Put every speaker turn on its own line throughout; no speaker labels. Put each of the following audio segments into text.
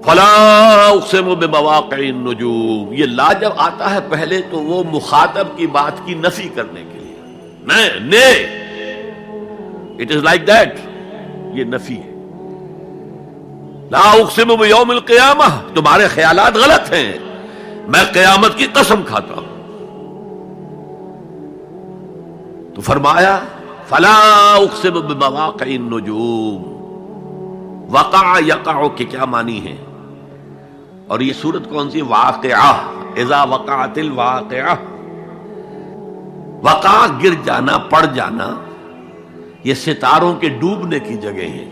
فلا اقسم بمواقع النجوم، یہ لا جب آتا ہے پہلے تو وہ مخاطب کی بات کی نفی کرنے کے لیے، نے اٹ از لائک دیٹ، یہ نفی ہے۔ لا اقسم بیوم القیامہ، تمہارے خیالات غلط ہیں، میں قیامت کی قسم کھاتا ہوں۔ تو فرمایا فلا اقسم بمواقع النجوم، وقع یقع کے کیا معنی ہے؟ اور یہ سورت کون سی؟ واقعہ، اذا وقعت الواقعہ، وقع گر جانا، پڑ جانا، یہ ستاروں کے ڈوبنے کی جگہ ہے۔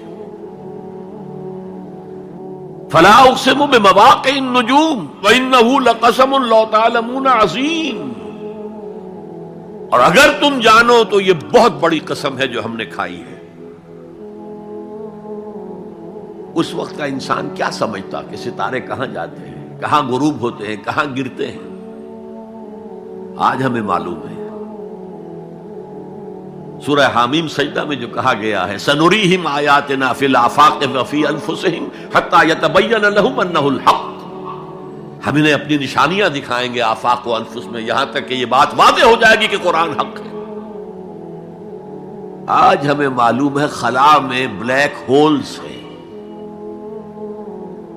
فلا اقسم بمواقع النجوم وانہ لقسم لو تعلمون عظیم، اور اگر تم جانو تو یہ بہت بڑی قسم ہے جو ہم نے کھائی ہے۔ اس وقت کا انسان کیا سمجھتا کہ ستارے کہاں جاتے ہیں، کہاں غروب ہوتے ہیں، کہاں گرتے ہیں؟ آج ہمیں معلوم ہے۔ سورہ حامیم سجدہ میں جو کہا گیا ہے سنریہم آیاتنا فی الآفاق وفی انفسہم حتی یتبین لہم انہ الحق، ہم انہیں اپنی نشانیاں دکھائیں گے آفاق و انفس میں، یہاں تک کہ یہ بات واضح ہو جائے گی کہ قرآن حق ہے۔ آج ہمیں معلوم ہے خلا میں بلیک ہولز ہیں،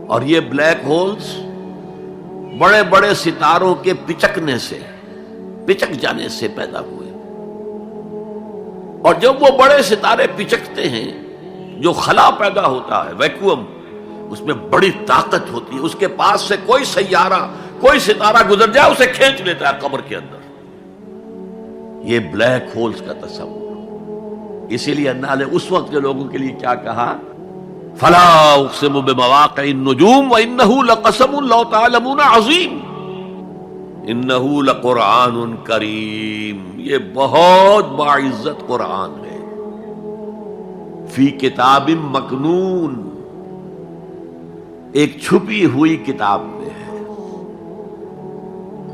اور یہ بلیک ہولز بڑے بڑے ستاروں کے پچکنے سے، پچک جانے سے پیدا ہوئے، اور جب وہ بڑے ستارے پچکتے ہیں، جو خلا پیدا ہوتا ہے، ویکیوم، اس میں بڑی طاقت ہوتی ہے، اس کے پاس سے کوئی سیارہ، کوئی ستارہ گزر جائے اسے کھینچ لیتا ہے قبر کے اندر۔ یہ بلیک ہولز کا تصور، اسی لیے اللہ نے اس وقت کے لوگوں کے لیے کیا کہا؟ فلا اقسم بمواقع النجوم وانہ لقسم لو تعلمون عظیم انہ لقرآن کریم، یہ بہت باعزت قرآن ہے، فی کتاب مکنون، ایک چھپی ہوئی کتاب میں ہے،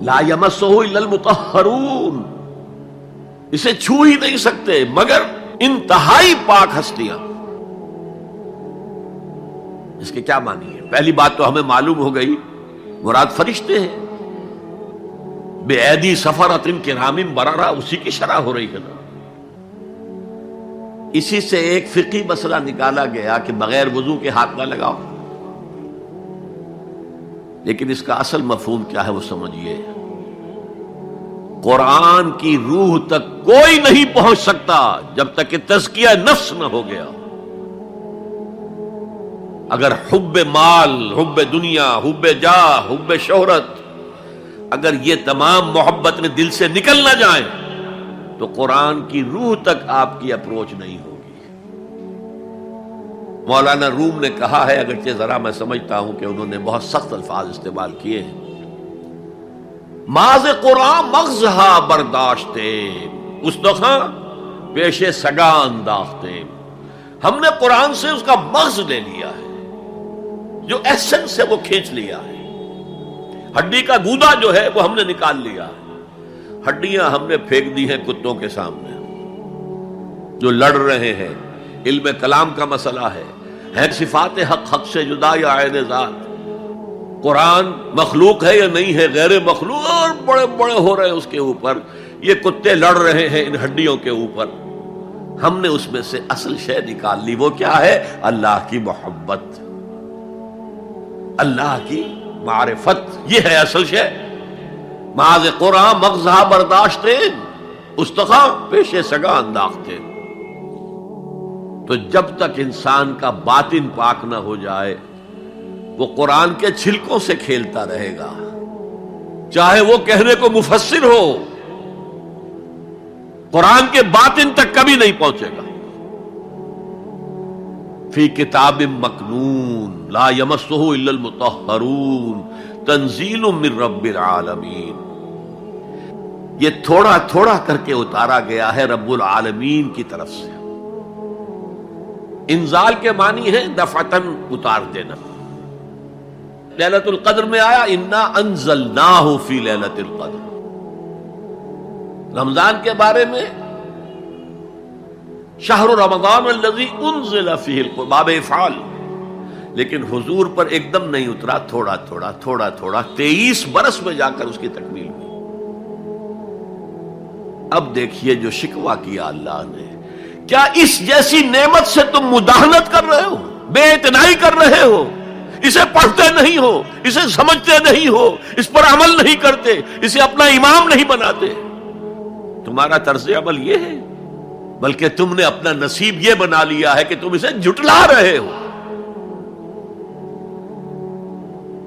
لا یمسہ الا المطہرون، اسے چھو ہی نہیں سکتے مگر انتہائی پاک ہستیاں۔ اس کے کیا معنی ہے؟ پہلی بات تو ہمیں معلوم ہو گئی، مراد فرشتے ہیں، بے ایدی سفرۃ کرام بررہ، اسی کی شرح ہو رہی ہے نا۔ اسی سے ایک فقہی مسئلہ نکالا گیا کہ بغیر وضو کے ہاتھ نہ لگاؤ، لیکن اس کا اصل مفہوم کیا ہے وہ سمجھیے۔ قرآن کی روح تک کوئی نہیں پہنچ سکتا جب تک کہ تزکیہ نفس نہ ہو گیا۔ اگر حب مال، حب دنیا، حب جاہ، حب شہرت، اگر یہ تمام محبت میں دل سے نکل نہ جائیں تو قرآن کی روح تک آپ کی اپروچ نہیں ہوگی۔ مولانا روم نے کہا ہے، اگرچہ ذرا میں سمجھتا ہوں کہ انہوں نے بہت سخت الفاظ استعمال کیے ہیں، ماز قرآن مغزہا برداشتے استخاں پیش سگا انداختے، ہم نے قرآن سے اس کا مغز لے لیا ہے، جو ایسنس ہے وہ کھینچ لیا ہے، ہڈی کا گودا جو ہے وہ ہم نے نکال لیا ہے، ہڈیاں ہم نے پھینک دی ہیں کتوں کے سامنے جو لڑ رہے ہیں۔ علم کلام کا مسئلہ ہے صفات حق حق سے جدا یا عین ذات، قرآن مخلوق ہے یا نہیں ہے، غیر مخلوق، اور بڑے بڑے ہو رہے ہیں اس کے اوپر، یہ کتے لڑ رہے ہیں ان ہڈیوں کے اوپر۔ ہم نے اس میں سے اصل شے نکال لی، وہ کیا ہے؟ اللہ کی محبت، اللہ کی معرفت، یہ ہے اصل شے۔ معاذ قرآن مغزہ برداشتے استخاں پیش سگا انداختے۔ تو جب تک انسان کا باطن پاک نہ ہو جائے وہ قرآن کے چھلکوں سے کھیلتا رہے گا، چاہے وہ کہنے کو مفسر ہو، قرآن کے باطن تک کبھی نہیں پہنچے گا۔ فی کتاب مکنون لا یمسہ الا المطہرون تنزیل من رب العالمین، یہ تھوڑا تھوڑا کر کے اتارا گیا ہے رب العالمین کی طرف سے۔ انزال کے معنی ہے دفعتاً اتار دینا۔ لیلۃ القدر میں آیا انا انزلناہ فی لیلۃ القدر، رمضان کے بارے میں شہر رمضان الذی انزل فیہ القرآن، باب افعال، لیکن حضور پر ایک دم نہیں اترا، تھوڑا تھوڑا تھوڑا تھوڑا 23 برس میں جا کر اس کی تکمیل ہوئی۔ اب دیکھیے جو شکوہ کیا اللہ نے، کیا اس جیسی نعمت سے تم مداہنت کر رہے ہو، بے اعتنائی کر رہے ہو، اسے پڑھتے نہیں ہو، اسے سمجھتے نہیں ہو، اس پر عمل نہیں کرتے، اسے اپنا امام نہیں بناتے؟ تمہارا طرز عمل یہ ہے، بلکہ تم نے اپنا نصیب یہ بنا لیا ہے کہ تم اسے جھٹلا رہے ہو۔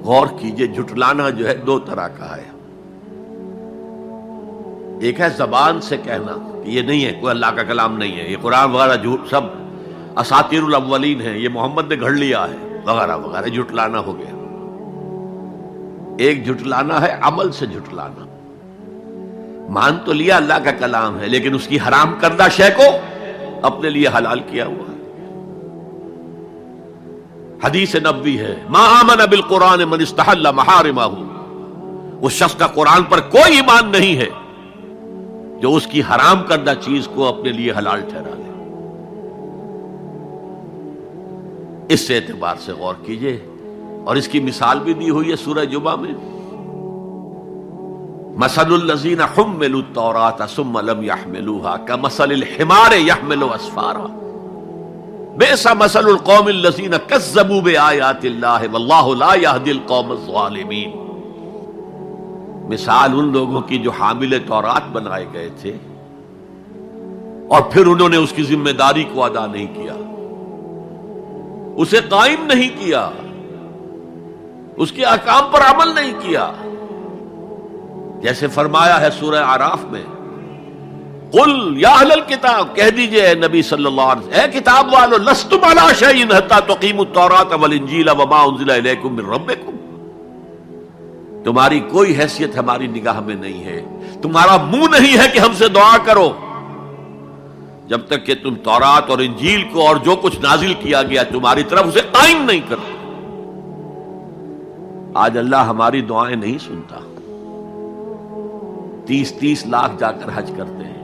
غور کیجئے، جھٹلانا جو ہے دو طرح کا ہے۔ ایک ہے زبان سے کہنا کہ یہ نہیں ہے، کوئی اللہ کا کلام نہیں ہے، یہ قرآن وغیرہ جھوٹ، سب اساطیر الاولین ہیں، یہ محمد نے گھڑ لیا ہے وغیرہ وغیرہ، جھٹلانا ہو گیا۔ ایک جھٹلانا ہے عمل سے جھٹلانا، مان تو لیا اللہ کا کلام ہے لیکن اس کی حرام کردہ شے کو اپنے لیے حلال کیا ہوا ہے۔ حدیث نبوی ہے، ما آمن بالقرآن من استحل محارمہ، اس شخص کا قرآن پر کوئی ایمان نہیں ہے جو اس کی حرام کردہ چیز کو اپنے لیے حلال ٹھہرا لے۔ اس اعتبار سے غور کیجئے، اور اس کی مثال بھی دی ہوئی ہے سورہ جمعہ میں، مثل الذین حملوا التوراۃ ثم لم يحملوها كمثل الحمار يحمل اسفارا بئس مثل القوم الذین کذبوا بآیات اللہ واللہ لا يهدی القوم الظالمین۔ مثال ان لوگوں کی جو حامل تورات بنائے گئے تھے اور پھر انہوں نے اس کی ذمہ داری کو ادا نہیں کیا، اسے قائم نہیں کیا، اس کے احکام پر عمل نہیں کیا۔ جیسے فرمایا ہے سورہ اعراف میں، قل یا اہل الکتاب، کہہ دیجئے اے نبی صلی اللہ علیہ وسلم، اے کتاب والو، لستم علی شیء حتی تقیموا التوراۃ والانجیل وما انزل الیکم من ربکم، تمہاری کوئی حیثیت ہماری نگاہ میں نہیں ہے، تمہارا منہ نہیں ہے کہ ہم سے دعا کرو جب تک کہ تم تورات اور انجیل کو اور جو کچھ نازل کیا گیا تمہاری طرف اسے قائم نہیں کرتے۔ آج اللہ ہماری دعائیں نہیں سنتا، 30 لاکھ جا کر حج کرتے ہیں،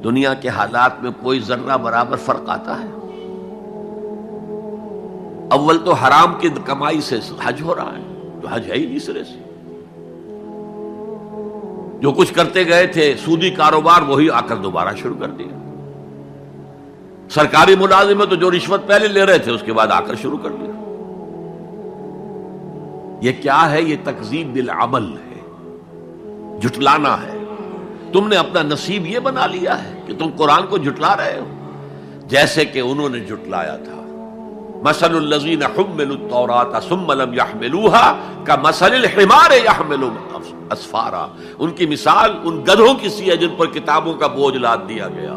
دنیا کے حالات میں کوئی ذرہ برابر فرق آتا ہے؟ اول تو حرام کی کمائی سے حج ہو رہا ہے، تو حج ہے ہی نہیں سرے سے۔ جو کچھ کرتے گئے تھے سودی کاروبار وہی آ کر دوبارہ شروع کر دیا، سرکاری ملازم تو جو رشوت پہلے لے رہے تھے اس کے بعد آ کر شروع کر دیا۔ یہ کیا ہے؟ یہ تکذیب بالعمل ہے، جھٹلانا ہے۔ تم نے اپنا نصیب یہ بنا لیا ہے کہ تم قرآن کو جھٹلا رہے ہو، جیسے کہ انہوں نے جھٹلایا تھا۔ مثل الذین حملوا التوراۃ ثم لم يحملوها كمثل الحمار يحمل اسفارا، ان کی مثال ان گدھوں کی سی ہے جن پر کتابوں کا بوجھ لاد دیا گیا۔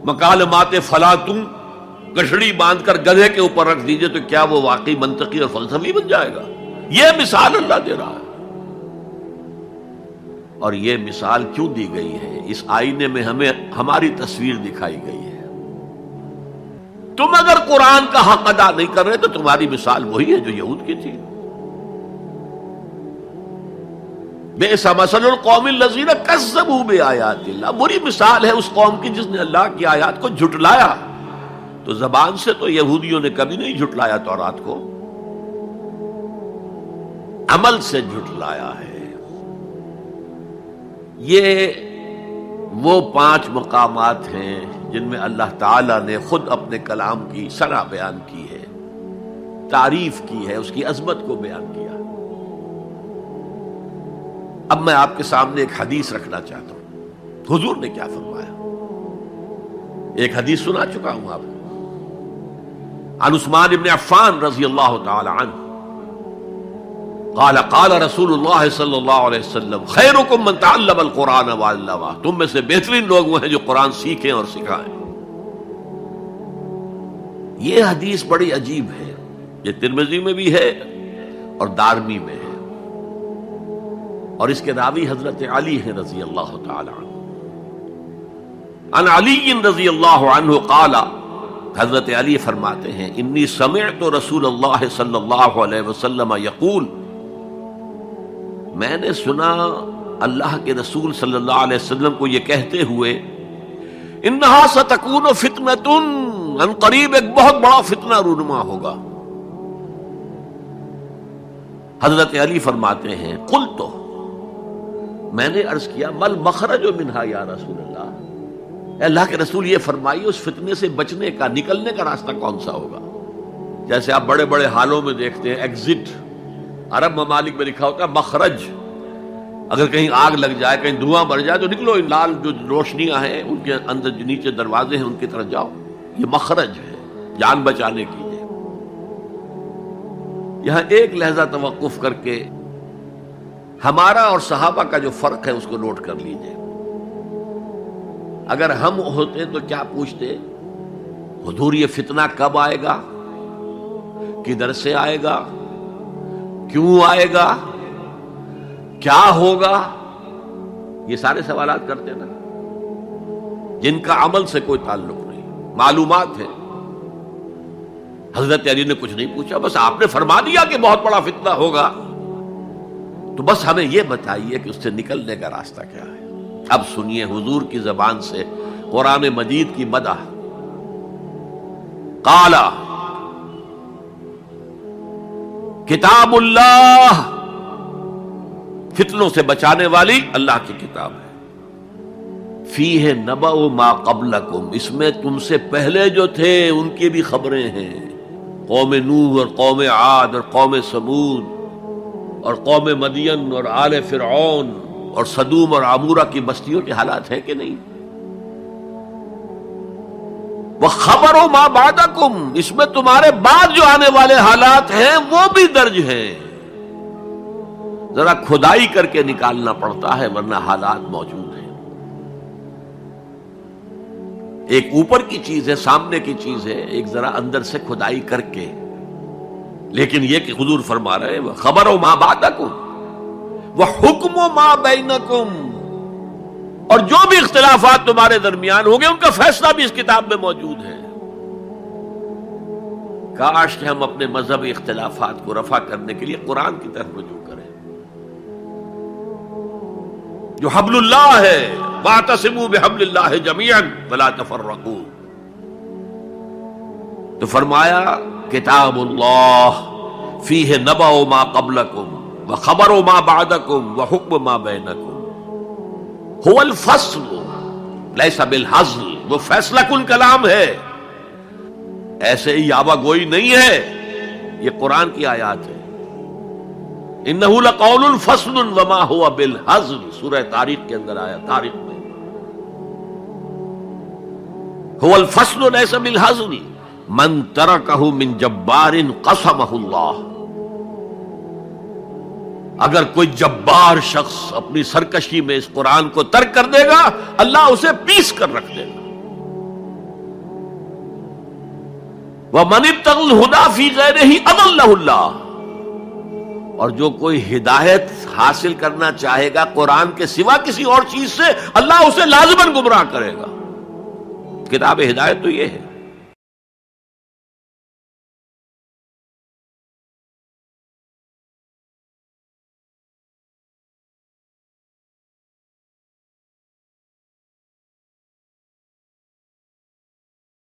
مکالمات فلاں تم گٹھڑی باندھ کر گدھے کے اوپر رکھ دیجئے تو کیا وہ واقعی منطقی اور فلسفی بن جائے گا؟ یہ مثال اللہ دے رہا ہے۔ اور یہ مثال کیوں دی گئی ہے؟ اس آئینے میں ہمیں ہماری تصویر دکھائی گئی ہے۔ تم اگر قرآن کا حق ادا نہیں کر رہے تو تمہاری مثال وہی ہے جو یہود کی تھی۔ بئس مثل القوم الذین کذبوا بآیات اللہ، بری مثال ہے اس قوم کی جس نے اللہ کی آیات کو جھٹلایا۔ تو زبان سے تو یہودیوں نے کبھی نہیں جھٹلایا تورات کو، عمل سے جھٹلایا ہے۔ یہ وہ 5 مقامات ہیں جن میں اللہ تعالیٰ نے خود اپنے کلام کی ثنا بیان کی ہے، تعریف کی ہے، اس کی عظمت کو بیان کیا۔ اب میں آپ کے سامنے ایک حدیث رکھنا چاہتا ہوں، حضور نے کیا فرمایا۔ ایک حدیث سنا چکا ہوں آپ کو، عن عثمان بن عفان رضی اللہ تعالی عنہ قال قال رسول اللہ صلی اللہ علیہ وسلم خیرکم من تعلم القرآن وعلمہ، تم میں سے بہترین لوگ وہ ہیں جو قرآن سیکھیں اور سکھائیں۔ یہ حدیث بڑی عجیب ہے، یہ ترمذی میں بھی ہے اور دارمی میں ہے، اور اس کے راوی حضرت علی ہیں رضی اللہ تعالی عنہ۔ عن علی رضی اللہ عنہ قال، حضرت علی فرماتے ہیں انی سمعت رسول اللہ صلی اللہ علیہ وسلم یقول، میں نے سنا اللہ کے رسول صلی اللہ علیہ وسلم کو یہ کہتے ہوئے انہا ستکون فتنۃ، ان قریب ایک بہت بڑا فتنہ رونما ہوگا۔ حضرت علی فرماتے ہیں قلت، میں نے عرض کیا مل مخرج منہا یا رسول اللہ، اے اللہ کے رسول یہ فرمائیے اس فتنے سے بچنے کا، نکلنے کا راستہ کون سا ہوگا؟ جیسے آپ بڑے بڑے حالوں میں دیکھتے ہیں ایگزٹ، عرب ممالک میں لکھا ہوتا ہے مخرج، اگر کہیں آگ لگ جائے، کہیں دھواں بڑھ جائے تو نکلو، لال جو روشنیاں ہیں ان کے اندر جو نیچے دروازے ہیں ان کی طرف جاؤ، یہ مخرج ہے جان بچانے کی۔ یہاں ایک لحظہ توقف کر کے ہمارا اور صحابہ کا جو فرق ہے اس کو نوٹ کر لیجئے۔ اگر ہم ہوتے تو کیا پوچھتے؟ حضور یہ فتنہ کب آئے گا، کدھر سے آئے گا، کیوں آئے گا، کیا ہوگا؟ یہ سارے سوالات کرتے نا، جن کا عمل سے کوئی تعلق نہیں، معلومات ہے۔ حضرت علی نے کچھ نہیں پوچھا، بس آپ نے فرما دیا کہ بہت بڑا فتنہ ہوگا، تو بس ہمیں یہ بتائیے کہ اس سے نکلنے کا راستہ کیا ہے۔ اب سنیے حضور کی زبان سے قرآن مجید کی مدح۔ قال کتاب اللہ، فتنوں سے بچانے والی اللہ کی کتاب ہے۔ فیہ نبأ ما قبلکم، اس میں تم سے پہلے جو تھے ان کی بھی خبریں ہیں، قوم نوح اور قوم عاد اور قوم سمود اور قوم مدین اور آل فرعون اور سدوم اور عمورہ کی بستیوں کے حالات ہیں کہ نہیں؟ وَخَبَرُ مَا بَعْدَكُمْ، اس میں تمہارے بعد جو آنے والے حالات ہیں وہ بھی درج ہیں، ذرا کھدائی کر کے نکالنا پڑتا ہے ورنہ حالات موجود ہیں۔ ایک اوپر کی چیز ہے، سامنے کی چیز ہے، ایک ذرا اندر سے کھدائی کر کے، لیکن یہ کہ حضور فرما رہے ہیں خبر ما بعدکم وحکم ما بینکم، اور جو بھی اختلافات تمہارے درمیان ہوں گے ان کا فیصلہ بھی اس کتاب میں موجود ہے۔ کاش کہ ہم اپنے مذہبی اختلافات کو رفع کرنے کے لیے قرآن کی طرف رجوع کریں، جو حبل اللہ ہے، واعتصموا بحبل اللہ جميعا ولا تفرقوا۔ تو فرمایا کتاب اللہ فیہ نبأ ما قبلکم وخبر ما بعدکم وحکم ما بینکم، هو الفصل لیس بالحزل، وہ فیصلہ کن کلام ہے، ایسے ہی یابہ گوئی نہیں ہے، یہ قرآن کی آیات ہے۔ انہ لقول فصل وما هو بالحزل، سورہ طارق کے اندر آیا، طارق میں هو الفصل لیس بالحزل من ترکہ من جبار قسمہ اللہ، اگر کوئی جبار شخص اپنی سرکشی میں اس قرآن کو ترک کر دے گا اللہ اسے پیس کر رکھ دے گا۔ وَمَنِ ابْتَغَى الْهُدَى فِي غَيْرِهِ أَضَلَّهُ اللَّهُ، اور جو کوئی ہدایت حاصل کرنا چاہے گا قرآن کے سوا کسی اور چیز سے، اللہ اسے لازماً گمراہ کرے گا۔ کتاب ہدایت تو یہ ہے۔